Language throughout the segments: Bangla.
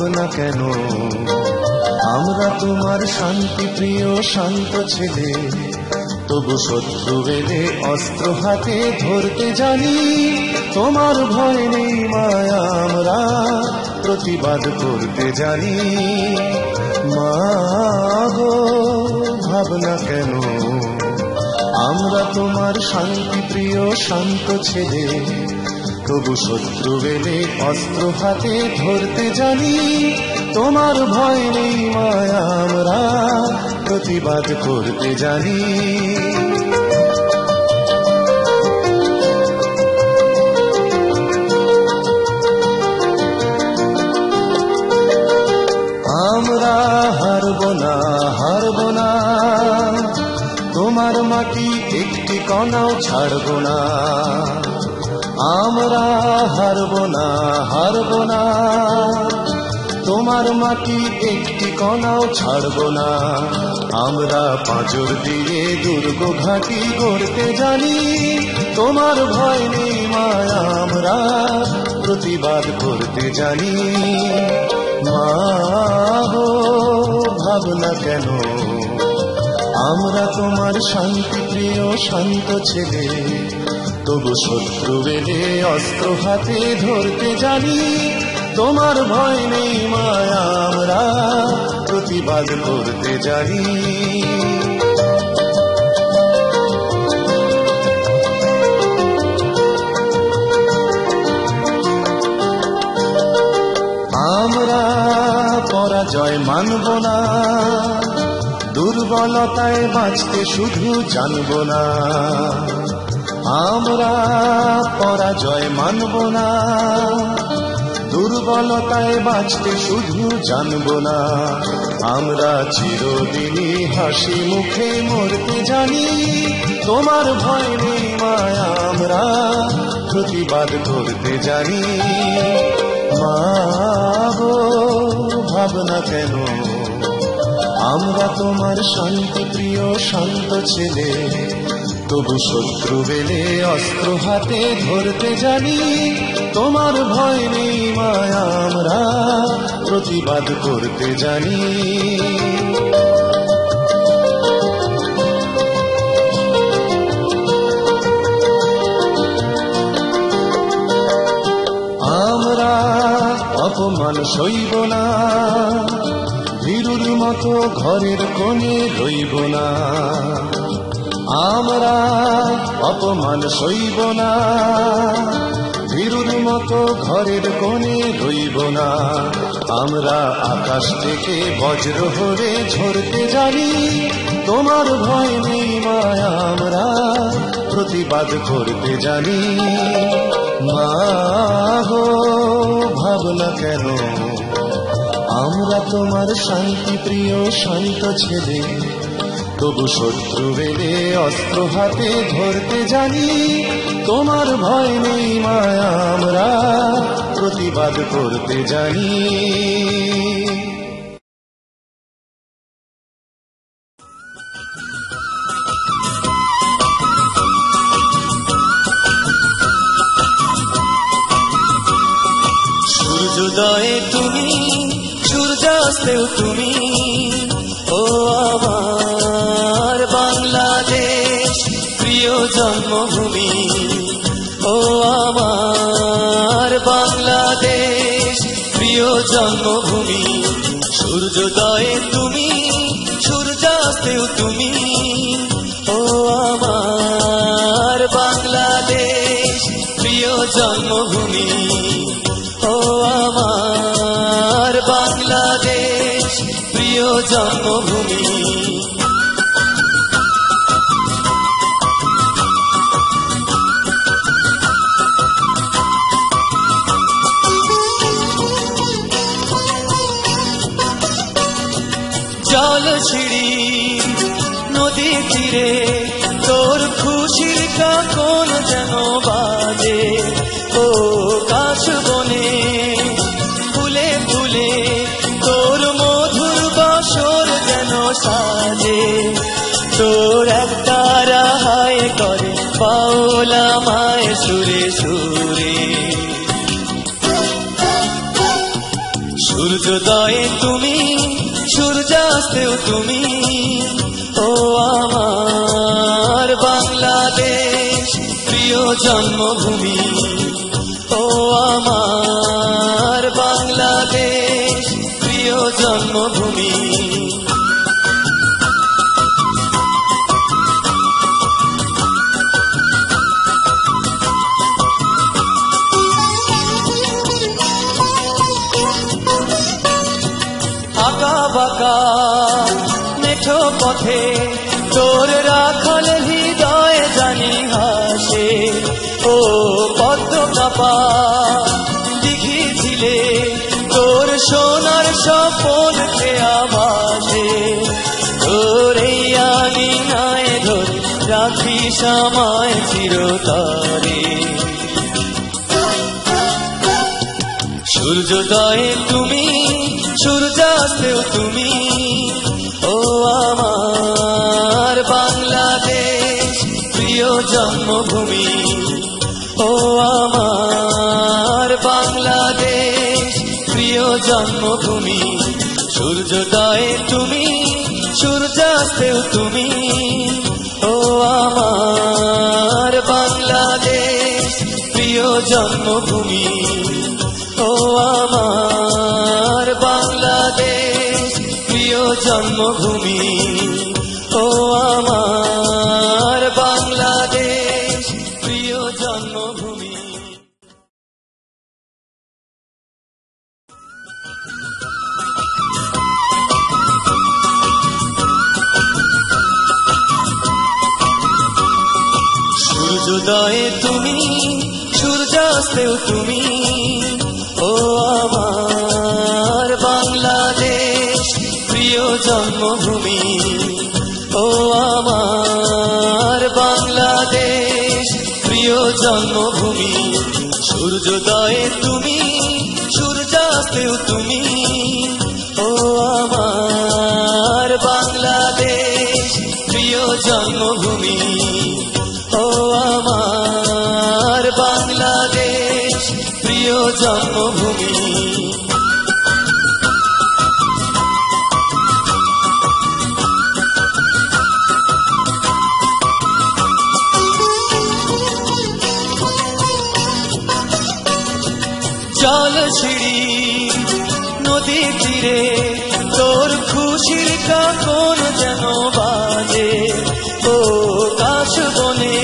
ভাবনা কেন? আমরা তোমার শান্তি প্রিয় শান্ত ছেলে, তবু শত্রু এলে অস্ত্র হাতে ধরতে জানি। তোমার ভয় নেই মায়া, আমরা প্রতিবাদ করতে জানি। মা গো ভাবনা কেন? আমরা তোমার শান্তি প্রিয় শান্ত ছেলে, তবু শত্রু এলে অস্ত্র হাতে ধরতে জানি। তোমার ভয় নেই মায়া, আমরা প্রতিবাদ করতে জানি। আমরা হারব না, হারব না, তোমার মাটি একটি কণাও ছাড়ব না। আমরা হারব না, হারব না, তোমার মাটি একটি কণাও ছাড়ব না। আমরা পাঁজর দিয়ে দুর্গ ঘাঁটি গড়তে জানি। তোমার ভয় নেই মায়া, আমরা প্রতিবাদ করতে জানি। মা গো ভাবনা কেন? আমরা তোমার শান্তি প্রিয় শান্ত ছেলে, তবু শত্রু এলে অস্ত্র হাতে ধরতে জানি। তোমার ভয় নেই মায়া, আমরা প্রতিবাদ করতে জানি। আমরা পরাজয় মানব না, দুর্বলতায় বাঁচতে শুধু জানব না। আমরা পরাজয় মানব না, দুর্বলতায় বাঁচতে শুধু জানব না। আমরা চিরদিনই হাসি মুখে মরতে জানি। তোমার ভয় নেই মায়া, আমরা প্রতিবাদ করতে জানি। মা গো ভাবনা কেন? আমরা তোমার শান্তি প্রিয় শান্ত ছেলে, তবু শত্রু এলে অস্ত্র হাতে ধরতে জানি। তোমার ভয় নেই মায়া, আমরা প্রতিবাদ করতে জানি। আমরা অপমান সইব না, ভীরুর মতো ঘরের কোণে রইব না। আমরা অপমান সইব না, ভীরুর মতো ঘরের কোণে রইব না। আমরা আকাশ থেকে বজ্র হয়ে ঝরতে জানি। তোমার ভয় নেই মায়া, আমরা প্রতিবাদ করতে জানি। মা গো ভাবনা কেন? আমরা তোমার শান্তি প্রিয় শান্ত ছেলে, তবু শত্রু এলে অস্ত্র হাতে ধরতে জানি। তোমার ভয় নেই মায়া, আমরা প্রতিবাদ করতে জানি। সূর্যোদয়ে তুমি, সূর্যাস্তেও তুমি, ও আমার বাংলাদেশ প্রিয় জন্মভূমি। ও আমার বাংলাদেশ প্রিয় জন্মভূমি। সূর্যোদয়ে তুমি, সূর্যাস্তেও তুমি, ও আমার বাংলাদেশ প্রিয় জন্মভূমি। ও আমার বাংলাদেশ প্রিয় জন্মভূমি। জল ছিড়ি নদী তীরে তোর খুশির কাকন যেন বাজে। ও কাশ বনে ফুলে ফুলে তোর মধুর বাসর যেন সাজে। তোর একটা রাহায় করে পাওলা মায় সুরে সুরে। সূর্য সূর্যোদয়ে তুমি, সূর্যাস্তেও তুমি, ও আমার বাংলাদেশ প্রিয় জন্মভূমি, ও আমার বাংলাদেশ প্রিয় জন্মভূমি। আঁকা বাঁকা মেঠো পথে তোর রাখাল হৃদয় জানি হাসে, ও পদ্ম কাপা দিঘি ঝিলে তোর সোনার স্বপন খেয়া ভাসে, তোর এই আঙিনায় ধরে রাখিস আমায় চিরতরে। সূর্যোদয়ে তুমি, সূর্যাস্তেও তুমি, ও আমার বাংলাদেশ প্রিয় জন্মভূমি, ও আমার বাংলাদেশ প্রিয় জন্মভূমি। সূর্যোদয়ে তুমি, সূর্যাস্তেও তুমি, ও আমার বাংলাদেশ প্রিয় জন্মভূমি, ও আমার বাংলাদেশ প্রিয় জন্মভূমি, ও আমার বাংলাদেশ প্রিয় জন্মভূমি। সূর্যোদয়ে তুমি, সূর্যাস্তেও তুমি, ও আমার বাংলাদেশ প্রিয় জন্মভূমি, ও আমার বাংলাদেশ প্রিয় জন্মভূমি। সূর্যোদয়ে তুমি, সূর্যাস্তেও তুমি, ও আমার বাংলাদেশ প্রিয় জন্মভূমি, ও আমার বাংলাদেশ প্রিয় জন্মভূমি। জল ছিড়ি নদী তীরে তোর খুশির কাকন যেন বাজে, ও কাশ বনে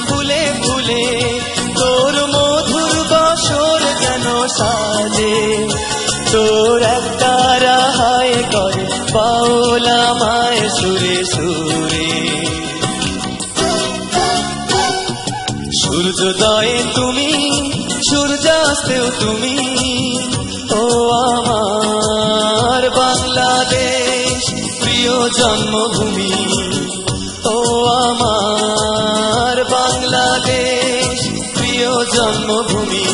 ফুলে ফুলে তোর মধুর বাসর যেন সাজে, তোর একটা রাহায় করে পাওলা মায় সুরে সুরে। সূর্যোদয়ে তুমি, সূর্যাস্তেও তুমি, ও আমার বাংলাদেশ প্রিয় জন্মভূমি, ও আমার বাংলাদেশ প্রিয় জন্মভূমি।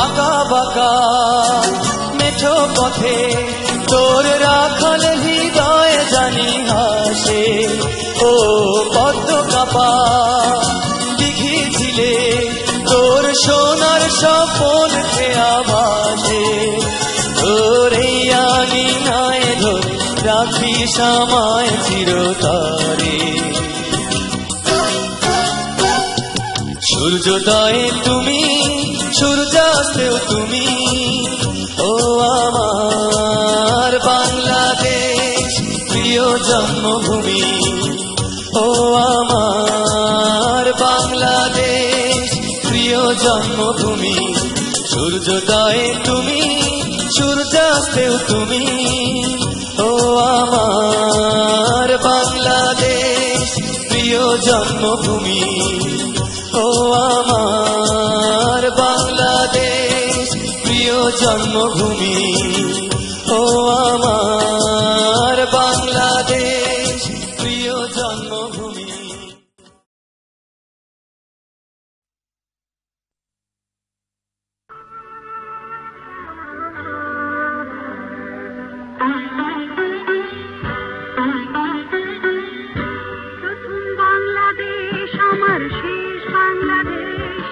আঁকা বাঁকা মেঠো পথে তোর রাখাল হৃদয় জানি হাসে, ও পদ্ম কাপা দিঘি ঝিলে তোর সোনার স্বপন খেয়া ভাসে, তোর এই আঙিনায় ধরে রাখিস আমায় চিরতরে। সূর্যোদয়ে তুমি, সূর্যাস্তেও তুমি, ও আমার বাংলাদেশ প্রিয় জন্মভূমি, ও আমার বাংলাদেশ প্রিয় জন্মভূমি। সূর্যোদয়ে তুমি, সূর্যাস্তেও তুমি, ও আমার বাংলাদেশ প্রিয় জন্মভূমি, ও আমার বাংলাদেশ প্রিয় জন্মভূমি, ও আমার বাংলাদেশ প্রিয় জন্মভূমি। আমার শেষ বাংলাদেশ,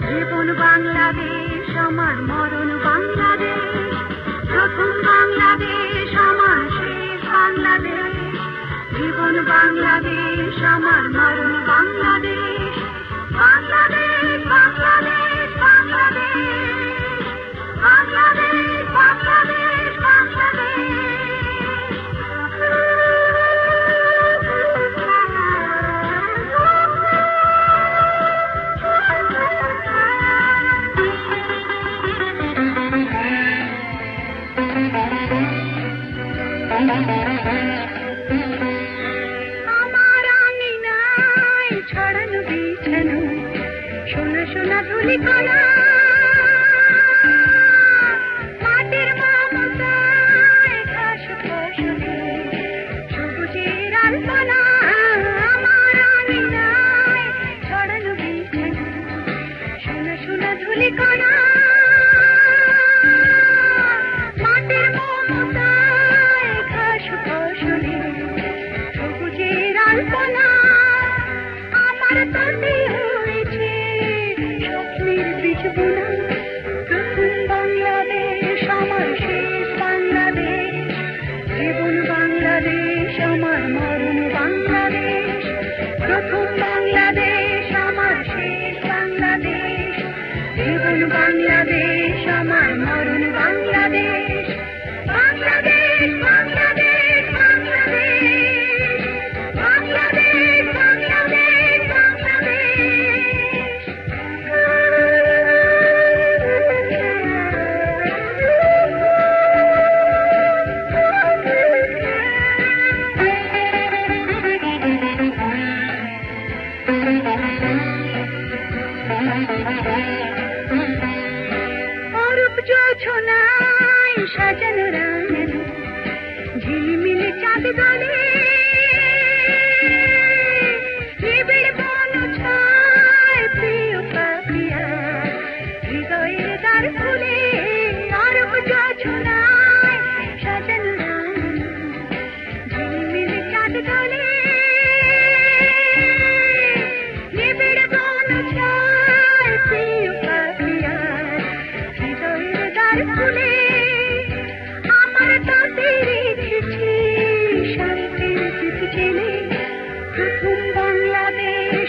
জীবন বাংলাদেশ আমার মরণ বাংলাদেশ, প্রথম বাংলাদেশ আমার শেষ বাংলাদেশ, জীবন বাংলাদেশ আমার মরণ বাংলাদেশ, বাংলাদেশ বাংলাদেশ বাংলাদেশ, বাংলাদেশ বাংলাদেশ বাংলাদেশ। আমার আঙিনায় ছড়ানো বিছানো সোনা সোনা ধুলিকণা, মাটির মমতায় ঘাস ফসলে সবুজের আলপনা। আমার আঙিনায় ছড়ানো বিছানো সোনা সোনা ধুলিকণা, মাটির মমতায় ঘাস ফসলে সবুজের আলপনা। আমার তাতে হয়েছে স্বপ্নের বীজ বোনা, প্রথম বাংলাদেশ আমার শেষ বাংলাদেশ, জীবন বাংলাদেশ আমার মরণ বাংলাদেশ, প্রথম বাংলাদেশ আমার শেষ বাংলাদেশ, জীবন বাংলাদেশ আমার মরণ বাংলাদেশ, বাংলাদেশ বাংলাদেশ বাংলাদেশ, বাংলাদেশ বাংলাদেশ অরূপ জোছনায় সাজানো রাঙানো ঝিলিমিলি চাঁদ গালে, নিবিড় বন ছায় প্রিয় পাখিয়া হৃদয়ের দ্বার খুলে। অরূপ জোছনায় সাজানো রাঙানো ঝিলিমিলি চাঁদ গালে, নিবিড় বন ছায় প্রিয় পাখিয়া হৃদয়ের দ্বার খুলে। আমার তাতে রেখেছি শান্তির দ্বীপ জেলে, প্রথম বাংলাদেশ